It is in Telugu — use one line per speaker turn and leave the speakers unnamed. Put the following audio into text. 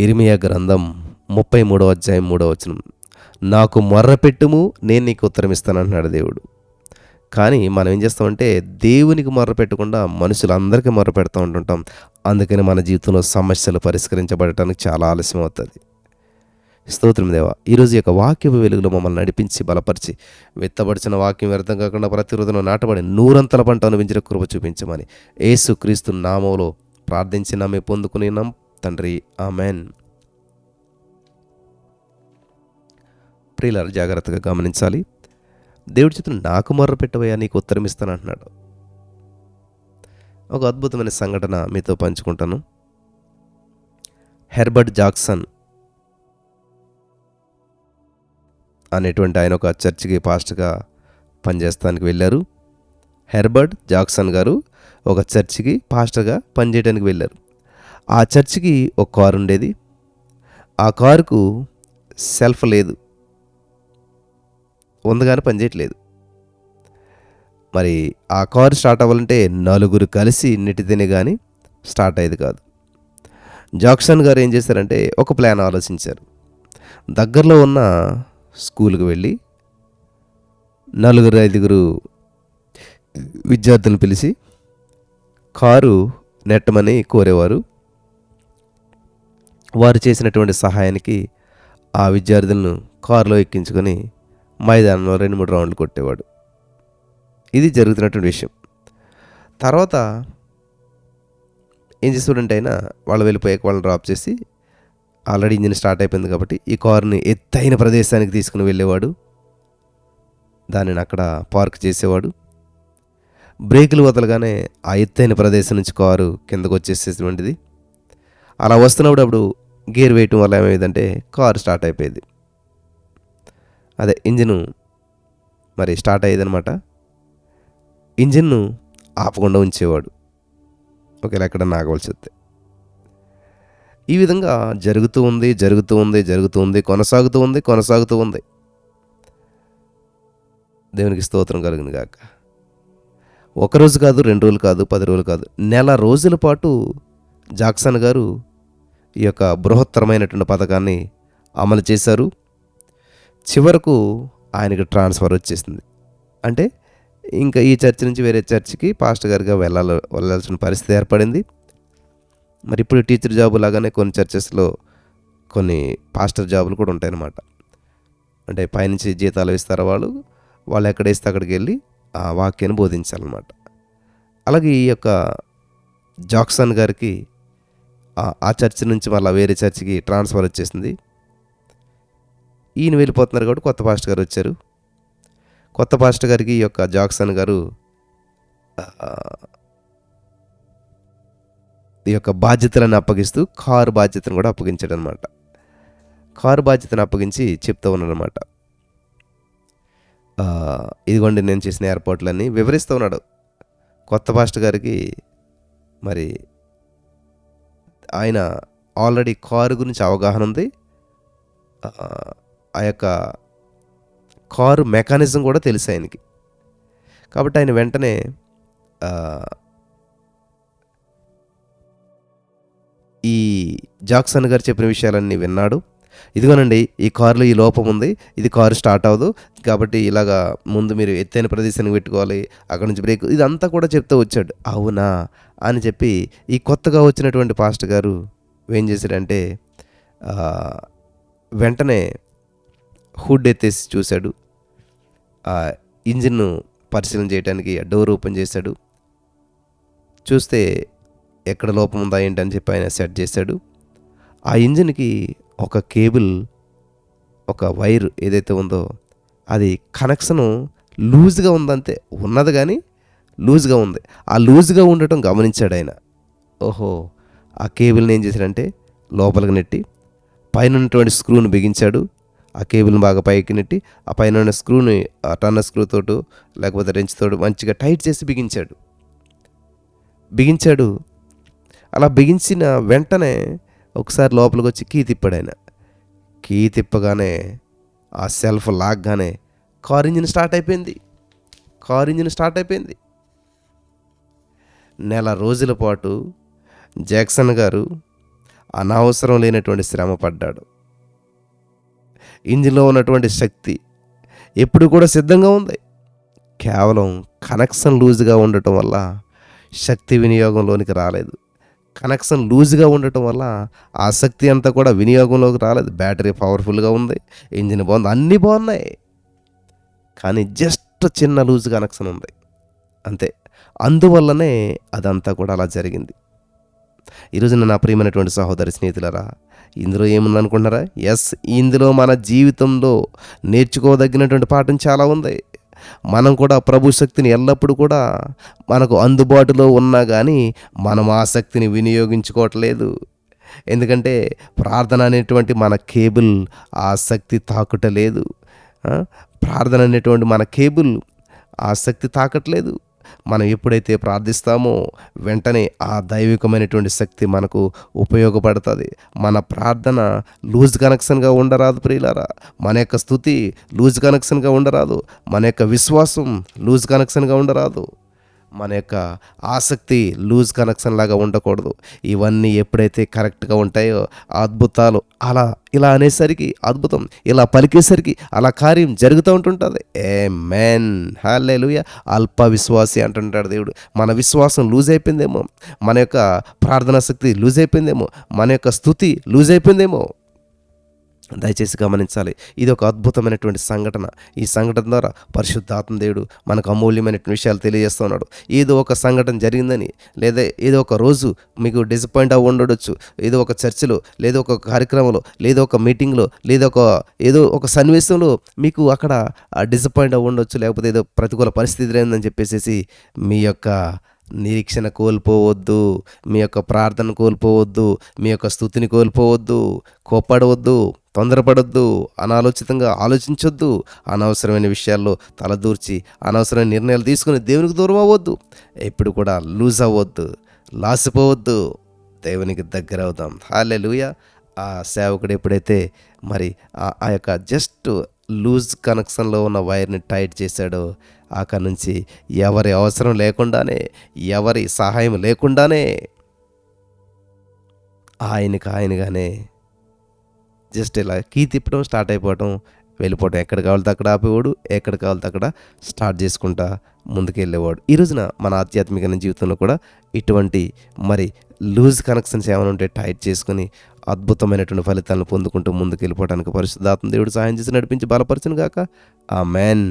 ఇర్మియా గ్రంథం 33వ అధ్యాయం 3వ వచనం. నాకు మొర్రపెట్టుము, నేను నీకు ఉత్తరమిస్తానంటున్నాడు దేవుడు. కానీ మనం ఏం చేస్తామంటే దేవునికి మొర్ర పెట్టకుండా మనుషులందరికీ మొర్ర పెడుతూ ఉంటుంటాం. అందుకని మన జీవితంలో సమస్యలు పరిష్కరించబడటానికి చాలా ఆలస్యం అవుతుంది. స్తోత్రం దేవా, ఈరోజు యొక్క వాక్యపు వెలుగులో మమ్మల్ని నడిపించి బలపరిచి విత్తబడిచిన వాక్యం వ్యర్థం కాకుండా ప్రతి హృదయంలో నాటబడి నూరంతల పంట అనుభవించిన కృప చూపించమని యేసు క్రీస్తు నామములో ప్రార్థించి నమ్మి పొందుకున్నాం తండ్రి, ఆమెన్. ప్రియులారా, జాగ్రత్తగా గమనించాలి. దేవుడి చేతులు నాకు మొర్ర పెట్టవయ్యా, నీకు ఉత్తరం ఇస్తాను అంటున్నాడు. ఒక అద్భుతమైన సంఘటన మీతో పంచుకుంటాను. హెర్బర్ట్ జాక్సన్ అనేటువంటి ఆయన ఒక చర్చికి పాస్టర్గా పనిచేస్తానికి వెళ్ళారు. హెర్బర్ట్ జాక్సన్ గారు ఒక చర్చికి పాస్టర్గా పనిచేయడానికి వెళ్ళారు. ఆ చర్చికి ఒక కారు ఉండేది. ఆ కారుకు సెల్ఫ్ లేదు, ఉంది కానీ పనిచేయట్లేదు. మరి ఆ కారు స్టార్ట్ అవ్వాలంటే నలుగురు కలిసి నెట్టితేనే కానీ స్టార్ట్ అయ్యేది కాదు. జాక్సన్ గారు ఏం చేశారంటే ఒక ప్లాన్ ఆలోచించారు. దగ్గరలో ఉన్న స్కూల్కి వెళ్ళి 4-5 విద్యార్థులను పిలిచి కారు నెట్టమని కోరేవారు. వారు చేసినటువంటి సహాయానికి ఆ విద్యార్థులను కారులో ఎక్కించుకొని మైదానంలో 2-3 రౌండ్లు కొట్టేవాడు. ఇది జరుగుతున్నటువంటి విషయం. తర్వాత ఏం చేస్తాడంటే ఆయన వాళ్ళు వెళ్ళిపోయాక వాళ్ళని డ్రాప్ చేసి ఆల్రెడీ ఇంజిన్ స్టార్ట్ అయిపోయింది కాబట్టి ఈ కారుని ఎత్తైన ప్రదేశానికి తీసుకుని వెళ్ళేవాడు. దానిని అక్కడ పార్క్ చేసేవాడు. బ్రేకులు వదలగానే ఆ ఎత్తైన ప్రదేశం నుంచి కారు కిందకు వచ్చేసేటువంటిది. అలా వస్తున్నప్పుడు అప్పుడు గేర్ వేయటం వల్ల ఏమైందంటే కారు స్టార్ట్ అయిపోయేది. అదే ఇంజిన్ మరి స్టార్ట్ అయ్యేదనమాట. ఇంజిన్ను ఆపకుండా ఉంచేవాడు ఒకవేళ ఎక్కడ ఆగవలసి వస్తే. ఈ విధంగా జరుగుతూ ఉంది, కొనసాగుతూ ఉంది. దేవునికి స్తోత్రం కలుగును గాక. ఒకరోజు కాదు, 2 రోజులు కాదు, 10 రోజులు కాదు, నెల రోజుల పాటు జాక్సన్ గారు ఈ యొక్క బృహత్తరమైనటువంటి పథకాన్ని అమలు చేశారు. చివరకు ఆయనకు ట్రాన్స్ఫర్ వచ్చేసింది. అంటే ఇంకా ఈ చర్చ్ నుంచి వేరే చర్చికి పాస్టర్ గారిగా వెళ్ళాల్సిన పరిస్థితి ఏర్పడింది. మరి ఇప్పుడు టీచర్ జాబు లాగానే కొన్ని చర్చెస్లో కొన్ని పాస్టర్ జాబులు కూడా ఉంటాయన్నమాట. అంటే పైనుంచి జీతాలు ఇస్తారు వాళ్ళు ఎక్కడ వేస్తే అక్కడికి వెళ్ళి ఆ వాక్యాన్ని బోధించాలన్నమాట. అలాగే ఈ యొక్క జాక్సన్ గారికి ఆ చర్చ్ నుంచి మళ్ళీ వేరే చర్చికి ట్రాన్స్ఫర్ వచ్చేసింది. ఈయన వెళ్ళిపోతున్నారు కాబట్టి కొత్త పాస్టర్ గారు వచ్చారు. కొత్త పాస్టర్ గారికి ఈ యొక్క జాక్సన్ గారు ఈ యొక్క బాధ్యతలను అప్పగిస్తూ కారు బాధ్యతను కూడా అప్పగించాడు అనమాట. కారు బాధ్యతను అప్పగించి చెప్తూ ఉన్నాడనమాట. ఇదిగోండి నేను చేసిన ఏర్పాట్లన్నీ వివరిస్తూ ఉన్నాడు. కొత్త పాస్టర్ గారికి మరి ఆయన ఆల్రెడీ కారు గురించి అవగాహన ఉంది. ఆ యొక్క కారు మెకానిజం కూడా తెలుసు ఆయనకి. కాబట్టి ఆయన వెంటనే ఈ జాక్సన్ గారు చెప్పిన విషయాలన్నీ విన్నాడు. ఇదిగోనండి, ఈ కారులో ఈ లోపం ఉంది, ఇది కారు స్టార్ట్ అవ్వదు, కాబట్టి ఇలాగా ముందు మీరు ఎత్తైన ప్రదేశానికి పెట్టుకోవాలి, అక్కడ నుంచి బ్రేక్, ఇదంతా కూడా చెప్తూ వచ్చాడు. అవునా అని చెప్పి ఈ కొత్తగా వచ్చినటువంటి పాస్టర్ గారు ఏం చేశాడంటే వెంటనే హుడ్ ఎత్తేసి చూశాడు. ఆ ఇంజిన్ను పరిశీలన చేయడానికి డోర్ ఓపెన్ చేశాడు. చూస్తే ఎక్కడ లోపం ఉందా ఏంటి అని చెప్పి ఆయన సెట్ చేశాడు. ఆ ఇంజిన్కి ఒక కేబుల్, ఒక వైర్ ఏదైతే ఉందో అది కనెక్షను లూజ్గా ఉందంతే, ఉన్నది కానీ లూజ్గా ఉంది. ఆ లూజ్గా ఉండటం గమనించాడు ఆయన. ఓహో, ఆ కేబుల్ని ఏం చేశాడంటే లోపలికి నెట్టి పైన ఉన్నటువంటి స్క్రూని బిగించాడు. ఆ కేబుల్ని బాగా పైకి నెట్టి ఆ పైన ఉన్న స్క్రూని టర్నర్ స్క్రూతోటి లేకపోతే రెంచ్తోటి మంచిగా టైట్ చేసి బిగించాడు. అలా బిగించిన వెంటనే ఒకసారి లోపలికి వచ్చి కీ తిప్పాడు ఆయన. కీ తిప్పగానే ఆ సెల్ఫ్ లాగ్గానే కారు ఇంజిన్ స్టార్ట్ అయిపోయింది. నెల రోజుల పాటు జాక్సన్ గారు అనవసరం లేనటువంటి శ్రమ పడ్డాడు. ఇంజిన్లో ఉన్నటువంటి శక్తి ఎప్పుడు కూడా సిద్ధంగా ఉంది. కేవలం కనెక్షన్ లూజ్గా ఉండటం వల్ల శక్తి వినియోగంలోనికి రాలేదు. కనెక్షన్ లూజ్గా ఉండటం వల్ల ఆ శక్తి అంతా కూడా వినియోగంలోకి రాలేదు. బ్యాటరీ పవర్ఫుల్గా ఉంది, ఇంజిన్ బాగుంది, అన్నీ బాగున్నాయి. కానీ జస్ట్ చిన్న లూజ్ కనెక్షన్ ఉంది అంతే. అందువల్లనే అదంతా కూడా అలా జరిగింది. ఈరోజు నా ప్రియమైనటువంటి సహోదరి స్నేహితులరా, ఇందులో ఏముందనుకుంటున్నారా? ఇందులో మన జీవితంలో నేర్చుకోదగినటువంటి పాఠం చాలా ఉంది. మనం కూడా ప్రభు శక్తిని ఎల్లప్పుడూ కూడా మనకు అందుబాటులో ఉన్నా కానీ మనం ఆ శక్తిని వినియోగించుకోవట్లేదు. ఎందుకంటే ప్రార్థన అనేటువంటి మన కేబుల్ ఆ శక్తి తాకుటలేదు. ప్రార్థన అనేటువంటి మన కేబుల్ ఆ శక్తి తాకట్లేదు. మనం ఎప్పుడైతే ప్రార్థిస్తామో వెంటనే ఆ దైవికమైనటువంటి శక్తి మనకు ఉపయోగపడుతుంది. మన ప్రార్థన లూజ్ కనెక్షన్గా ఉండరాదు ప్రియులారా. మన యొక్క స్తుతి లూజ్ కనెక్షన్గా ఉండరాదు. మన యొక్క విశ్వాసం లూజ్ కనెక్షన్గా ఉండరాదు. మన యొక్క ఆసక్తి లూజ్ కనెక్షన్ లాగా ఉండకూడదు. ఇవన్నీ ఎప్పుడైతే కరెక్ట్గా ఉంటాయో అద్భుతాలు ఇలా అనేసరికి అద్భుతం, ఇలా పలికేసరికి అలా కార్యం జరుగుతూ ఉంటుంటుంది. ఆమేన్, హల్లెలూయా. అల్ప విశ్వాసి అంటుంటాడు దేవుడు. మన విశ్వాసం లూజ్ అయిపోయిందేమో, మన యొక్క ప్రార్థనా శక్తి లూజ్ అయిపోయిందేమో, మన యొక్క స్తుతి లూజ్ అయిపోయిందేమో. దయచేసి గమనించాలి. ఇది ఒక అద్భుతమైనటువంటి సంఘటన. ఈ సంఘటన ద్వారా పరిశుద్ధాత్మ దేవుడు మనకు అమూల్యమైనటువంటి విషయాలు తెలియజేస్తున్నాడు. ఏదో ఒక సంఘటన జరిగిందని, లేదా ఏదో ఒక రోజు మీకు డిసప్పాయింట్ అవ్వ ఉండొచ్చు. ఏదో ఒక చర్చిలో, లేదా ఒక కార్యక్రమంలో, లేదా ఒక మీటింగ్లో, లేదా ఏదో ఒక సన్నివేశంలో మీకు అక్కడ డిసప్పాయింట్ అవ్వ ఉండొచ్చు. లేకపోతే ఏదో ప్రతికూల పరిస్థితి ఎదురైందని చెప్పేసి మీ యొక్క నిరీక్షణ కోల్పోవద్దు, మీ యొక్క ప్రార్థన కోల్పోవద్దు, మీ యొక్క స్తుతిని కోల్పోవద్దు, కోప్పడవద్దు, తొందరపడొద్దు, అనాలోచితంగా ఆలోచించొద్దు, అనవసరమైన విషయాల్లో తలదూర్చి అనవసరమైన నిర్ణయాలు తీసుకుని దేవునికి దూరం అవ్వద్దు. ఎప్పుడు కూడా లూజ్ అవ్వద్దు, లాసిపోవద్దు, దేవునికి దగ్గర అవుదాం. హల్లెలూయా. ఆ సేవకుడు ఎప్పుడైతే మరి ఆ యొక్క జస్ట్ లూజ్ కనెక్షన్లో ఉన్న వైర్ని టైట్ చేశాడో అక్కడి నుంచి ఎవరి అవసరం లేకుండానే, ఎవరి సహాయం లేకుండానే ఆయనగానే జస్ట్ ఇలా కీ తిప్పడం, స్టార్ట్ అయిపోవటం, వెళ్ళిపోవటం. ఎక్కడ కావాలితే అక్కడ ఆపేవాడు, ఎక్కడ కావాలితే అక్కడ స్టార్ట్ చేసుకుంటా ముందుకెళ్ళేవాడు. ఈ రోజున మన ఆధ్యాత్మిక జీవితంలో కూడా ఇటువంటి మరి లూజ్ కనెక్షన్స్ ఏమైనా ఉంటే టైట్ చేసుకుని అద్భుతమైనటువంటి ఫలితాలను పొందుకుంటూ ముందుకు వెళ్ళిపోవడానికి పరిశుద్ధాత్మ దేవుడు సహాయం చేసి నడిపించి బలపరచును గాక. ఆమేన్.